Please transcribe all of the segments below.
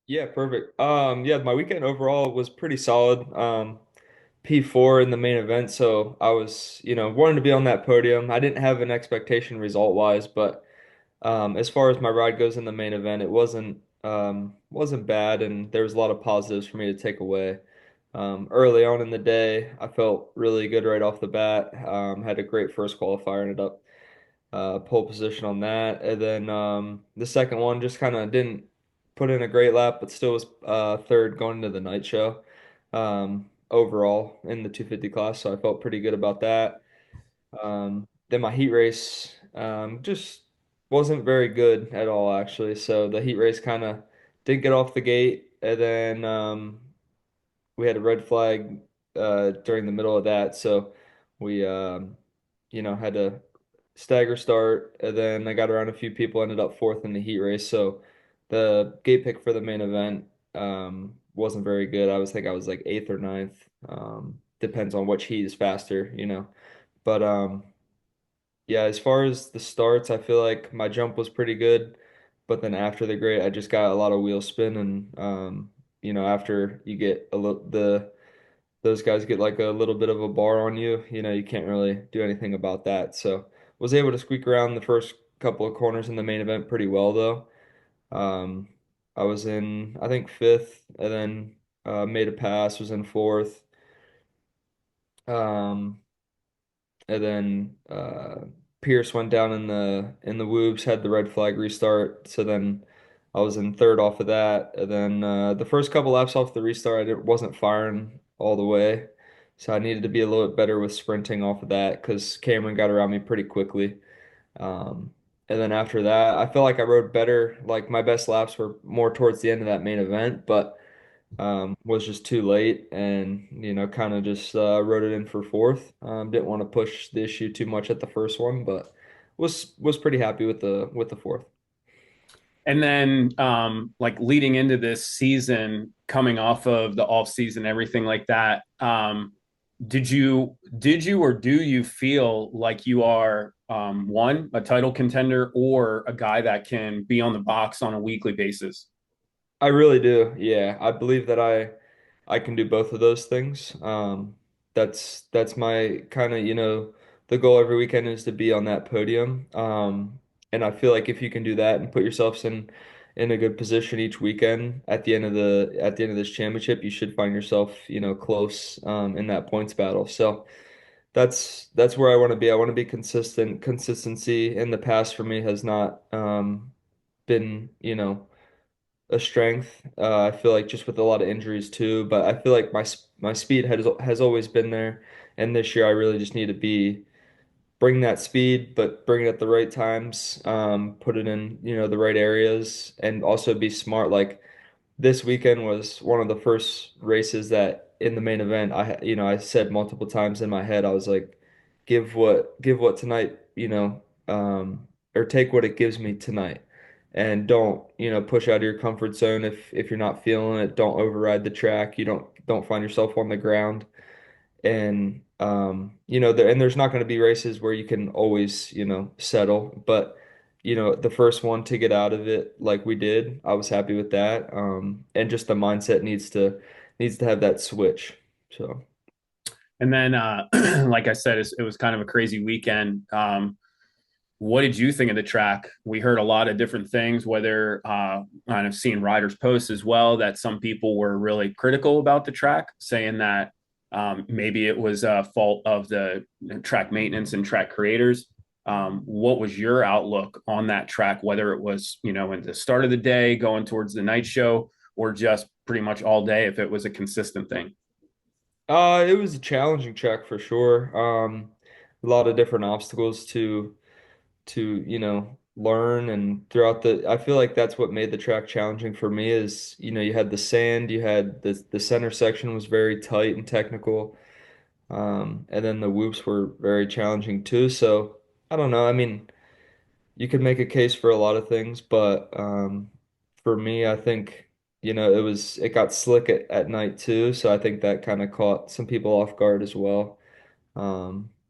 Yeah, perfect. Yeah, my weekend overall was pretty solid. P4 in the main event, so I was, wanting to be on that podium. I didn't have an expectation result-wise, but as far as my ride goes in the main event, it wasn't bad, and there was a lot of positives for me to take away. Early on in the day, I felt really good right off the bat. Had a great first qualifier, ended up pole position on that. And then the second one just kind of didn't put in a great lap, but still was third going into the night show overall in the 250 class. So I felt pretty good about that. Then my heat race just wasn't very good at all, actually. So the heat race kind of didn't get off the gate. And then we had a red flag during the middle of that. So we, had to stagger start, and then I got around a few people, ended up fourth in the heat race. So the gate pick for the main event wasn't very good. I was like eighth or ninth. Depends on which heat is faster. But yeah, as far as the starts, I feel like my jump was pretty good. But then after the grade, I just got a lot of wheel spin, and after you get a little those guys get like a little bit of a bar on you, you can't really do anything about that. So was able to squeak around the first couple of corners in the main event pretty well though. Um, I was in, I think, fifth, and then made a pass, was in fourth. Um, and then Pierce went down in the whoops, had the red flag restart. So then I was in third off of that. And then the first couple laps off the restart, wasn't firing all the way. So I needed to be a little bit better with sprinting off of that because Cameron got around me pretty quickly. And then after that, I feel like I rode better. Like my best laps were more towards the end of that main event, but was just too late and kind of just wrote it in for fourth. Didn't want to push the issue too much at the first one, but was pretty happy with the fourth. And then, like leading into this season, coming off of the off season, everything like that, did you or do you feel like you are one, a title contender, or a guy that can be on the box on a weekly basis? I really do. Yeah, I believe that I can do both of those things. That's my kind of, the goal every weekend is to be on that podium. And I feel like if you can do that and put yourselves in a good position each weekend at the end of this championship, you should find yourself, close in that points battle. So that's where I want to be. I want to be consistent. Consistency in the past for me has not been, a strength. I feel like just with a lot of injuries too, but I feel like my speed has always been there, and this year I really just need to bring that speed, but bring it at the right times, put it in the right areas, and also be smart. Like this weekend was one of the first races that in the main event I said multiple times in my head I was like, give what tonight, or take what it gives me tonight. And don't, push out of your comfort zone if you're not feeling it. Don't override the track. You don't find yourself on the ground. And there's not going to be races where you can always, settle. But the first one to get out of it like we did, I was happy with that. And just the mindset needs to have that switch. So. And then, like I said, it was kind of a crazy weekend. What did you think of the track? We heard a lot of different things, whether kind of seeing riders posts as well, that some people were really critical about the track, saying that maybe it was a fault of the track maintenance and track creators. What was your outlook on that track, whether it was, in the start of the day, going towards the night show, or just pretty much all day if it was a consistent thing? It was a challenging track for sure. A lot of different obstacles to learn, and throughout I feel like that's what made the track challenging for me is you had the sand, you had the center section was very tight and technical, and then the whoops were very challenging too. So I don't know. I mean, you could make a case for a lot of things, but for me, I think it got slick at night too. So I think that kind of caught some people off guard as well.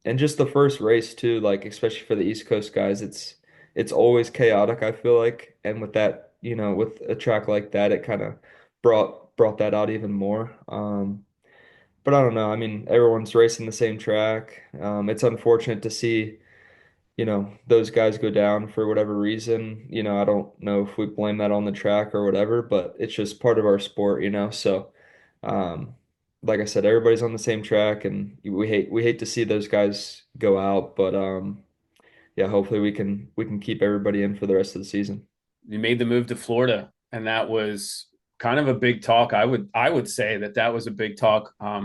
And just the first race too, like especially for the East Coast guys, it's always chaotic, I feel like. And with with a track like that, it kind of brought that out even more. But I don't know. I mean, everyone's racing the same track. It's unfortunate to see, those guys go down for whatever reason. I don't know if we blame that on the track or whatever, but it's just part of our sport. So, um, like I said, everybody's on the same track, and we hate to see those guys go out, but yeah, hopefully we can keep everybody in for the rest of the season. You made the move to Florida, and that was kind of a big talk. I would say that was a big talk. A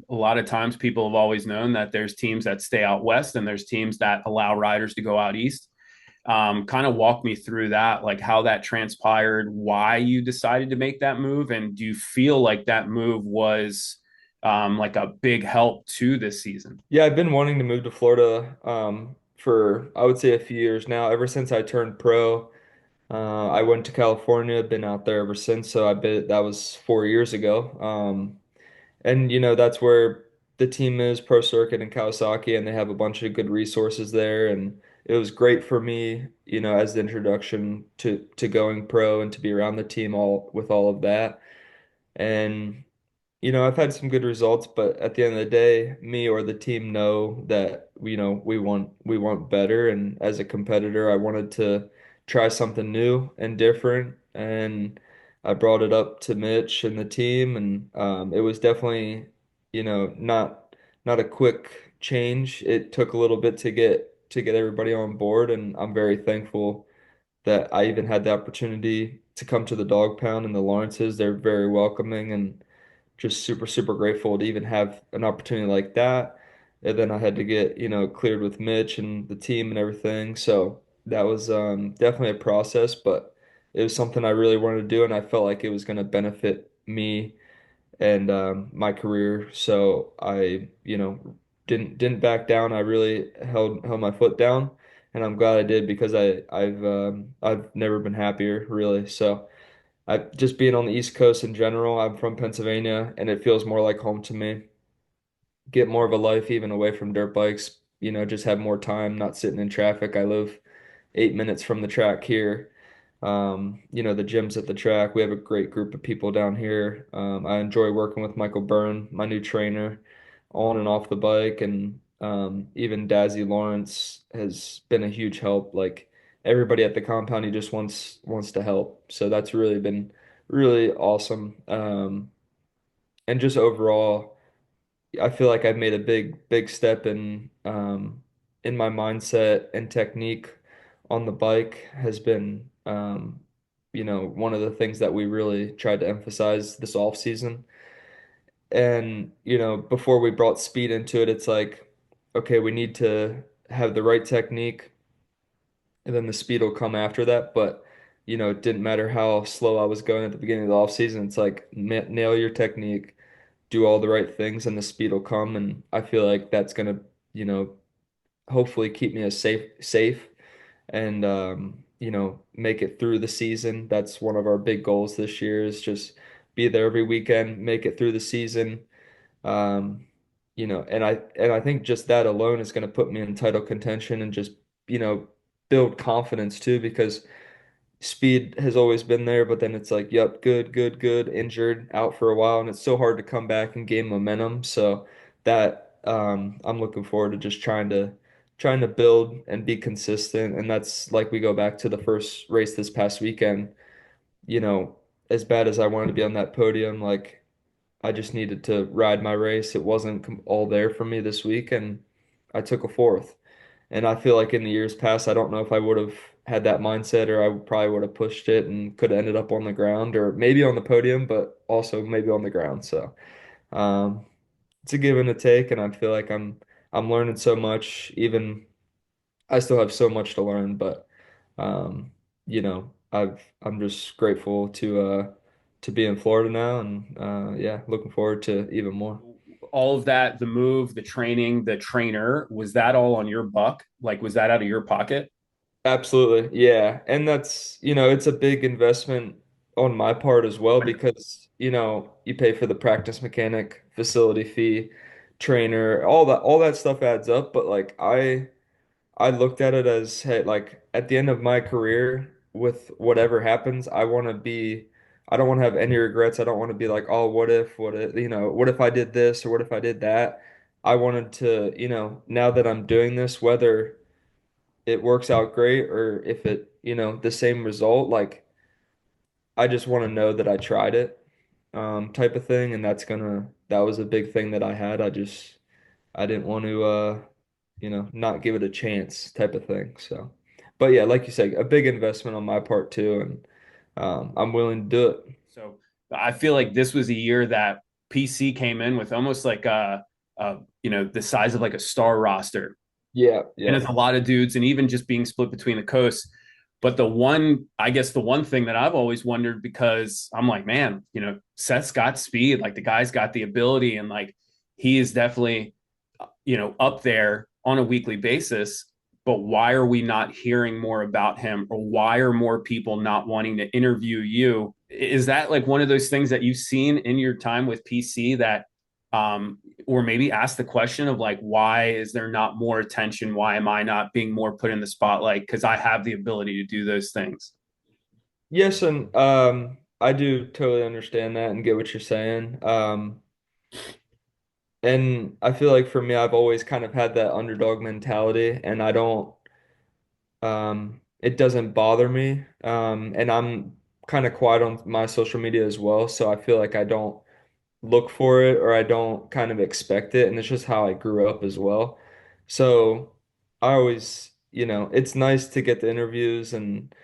lot of times, people have always known that there's teams that stay out west, and there's teams that allow riders to go out east. Kind of walk me through that, like how that transpired, why you decided to make that move, and do you feel like that move was like a big help to this season? Yeah, I've been wanting to move to Florida for I would say a few years now. Ever since I turned pro, I went to California, been out there ever since. So I bet that was 4 years ago. And that's where the team is, Pro Circuit and Kawasaki, and they have a bunch of good resources there. And it was great for me, as the introduction to going pro and to be around the team all with all of that. And I've had some good results, but at the end of the day, me or the team know that we want better. And as a competitor, I wanted to try something new and different. And I brought it up to Mitch and the team, and it was definitely, not a quick change. It took a little bit to get everybody on board, and I'm very thankful that I even had the opportunity to come to the dog pound and the Lawrences. They're very welcoming, and just super, super grateful to even have an opportunity like that. And then I had to get, cleared with Mitch and the team and everything. So that was definitely a process, but it was something I really wanted to do, and I felt like it was going to benefit me and my career. So I, didn't back down. I really held my foot down, and I'm glad I did because I've never been happier, really. So. Just being on the East Coast in general, I'm from Pennsylvania, and it feels more like home to me. Get more of a life even away from dirt bikes, just have more time, not sitting in traffic. I live 8 minutes from the track here. The gym's at the track. We have a great group of people down here. I enjoy working with Michael Byrne, my new trainer, on and off the bike, and even Dazzy Lawrence has been a huge help. Like everybody at the compound, he just wants to help. So that's really been really awesome. And just overall, I feel like I've made a big step in my mindset and technique on the bike has been one of the things that we really tried to emphasize this off season. And before we brought speed into it, it's like, okay, we need to have the right technique, and then the speed will come after that. But it didn't matter how slow I was going at the beginning of the off season. It's like nail your technique, do all the right things, and the speed will come. And I feel like that's gonna, you know, hopefully keep me as safe, and make it through the season. That's one of our big goals this year is just be there every weekend, make it through the season. Um, and I think just that alone is going to put me in title contention and just, you know, build confidence too, because speed has always been there, but then it's like, yep, good, good, good, injured, out for a while, and it's so hard to come back and gain momentum. So that I'm looking forward to just trying to build and be consistent. And that's like we go back to the first race this past weekend, you know, as bad as I wanted to be on that podium, like I just needed to ride my race. It wasn't all there for me this week, and I took a fourth. And I feel like in the years past, I don't know if I would have had that mindset, or I probably would have pushed it and could have ended up on the ground or maybe on the podium, but also maybe on the ground. So um, it's a give and a take, and I feel like I'm learning so much. Even I still have so much to learn, but I'm just grateful to be in Florida now, and yeah, looking forward to even more. All of that, the move, the training, the trainer, was that all on your buck? Like, was that out of your pocket? Absolutely. Yeah. And that's, it's a big investment on my part as well because, you pay for the practice mechanic, facility fee, trainer, all that stuff adds up. But like I looked at it as, hey, like at the end of my career, with whatever happens, I don't want to have any regrets. I don't want to be like, oh, what if, what if I did this or what if I did that? I wanted to, now that I'm doing this, whether it works out great or if it, the same result, like I just want to know that I tried it, type of thing. And that was a big thing that I had. I didn't want to, not give it a chance type of thing. So, but yeah, like you said, a big investment on my part too. And, I'm willing to do it. So I feel like this was a year that PC came in with almost like the size of like a star roster, Yeah. and Yeah. it's a lot of dudes, and even just being split between the coasts. But I guess the one thing that I've always wondered, because I'm like, man, Seth's got speed, like the guy's got the ability, and like he is definitely, up there on a weekly basis. But why are we not hearing more about him, or why are more people not wanting to interview you? Is that like one of those things that you've seen in your time with PC that, or maybe ask the question of like, why is there not more attention? Why am I not being more put in the spotlight? Because I have the ability to do those things. Yes, and I do totally understand that and get what you're saying. And I feel like for me, I've always kind of had that underdog mentality, and I don't, it doesn't bother me. And I'm kind of quiet on my social media as well, so I feel like I don't look for it or I don't kind of expect it, and it's just how I grew up as well. So I always, it's nice to get the interviews and,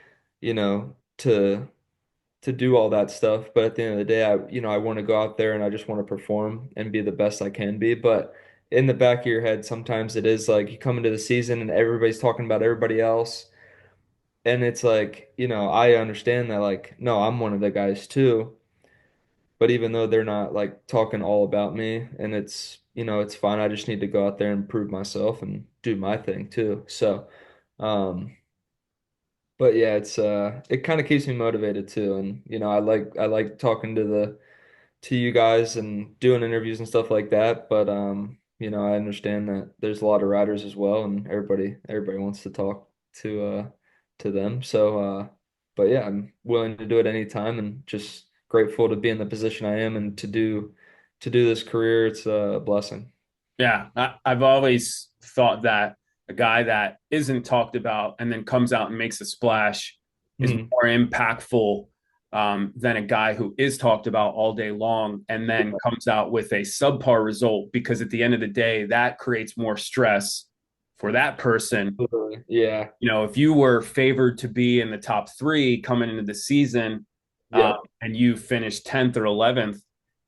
to do all that stuff. But at the end of the day, I want to go out there and I just want to perform and be the best I can be. But in the back of your head, sometimes it is like you come into the season and everybody's talking about everybody else. And it's like, I understand that, like, no, I'm one of the guys too. But even though they're not like talking all about me and it's fine. I just need to go out there and prove myself and do my thing too. So, um, but yeah, it kind of keeps me motivated too. And I like talking to you guys and doing interviews and stuff like that. But I understand that there's a lot of riders as well, and everybody wants to talk to them. So but yeah, I'm willing to do it anytime and just grateful to be in the position I am and to do this career. It's a blessing. Yeah, I've always thought that a guy that isn't talked about and then comes out and makes a splash is Mhm. more impactful, than a guy who is talked about all day long and then comes out with a subpar result. Because at the end of the day, that creates more stress for that person. Absolutely. Yeah. If you were favored to be in the top three coming into the season, Yep. and you finish 10th or 11th,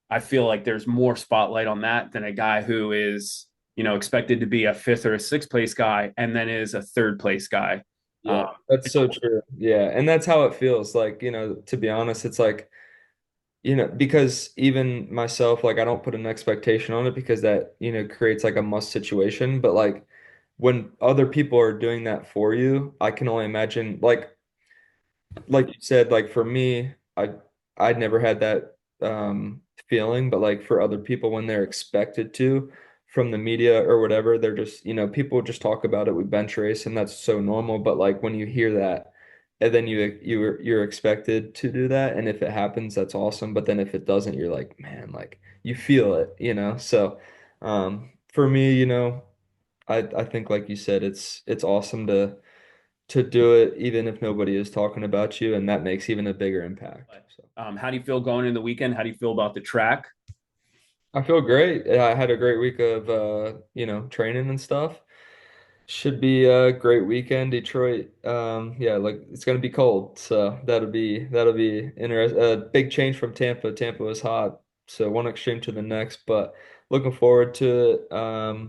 I feel like there's more spotlight on that than a guy who is, expected to be a fifth or a sixth place guy and then is a third place guy. Yeah. That's so true. Yeah. And that's how it feels. Like, to be honest, it's like, because even myself, like I don't put an expectation on it because that, creates like a must situation. But like when other people are doing that for you, I can only imagine like you said, like for me, I'd never had that feeling, but like for other people when they're expected to from the media or whatever, they're just, people just talk about it with bench race and that's so normal. But like when you hear that and then you're expected to do that, and if it happens, that's awesome. But then if it doesn't, you're like, man, like you feel it. So for me, I think like you said, it's awesome to do it even if nobody is talking about you, and that makes even a bigger impact. But So how do you feel going into the weekend? How do you feel about the track? I feel great. I had a great week of training and stuff. Should be a great weekend. Detroit, yeah, like it's gonna be cold, so that'll be interesting. A big change from Tampa. Tampa was hot, so one extreme to the next, but looking forward to it.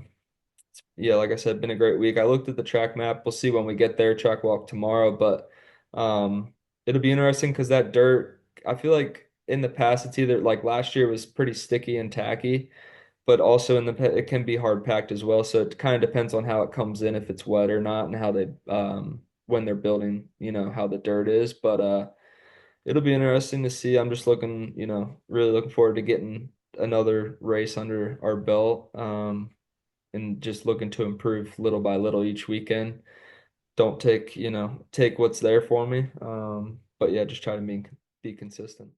Yeah, like I said, been a great week. I looked at the track map. We'll see when we get there, track walk tomorrow, but it'll be interesting because that dirt, I feel like in the past it's either like last year was pretty sticky and tacky, but also it can be hard packed as well. So it kind of depends on how it comes in, if it's wet or not, and how they when they're building, how the dirt is. But it'll be interesting to see. I'm just looking, really looking forward to getting another race under our belt. And just looking to improve little by little each weekend. don't take, take what's there for me. But yeah, just try to be consistent.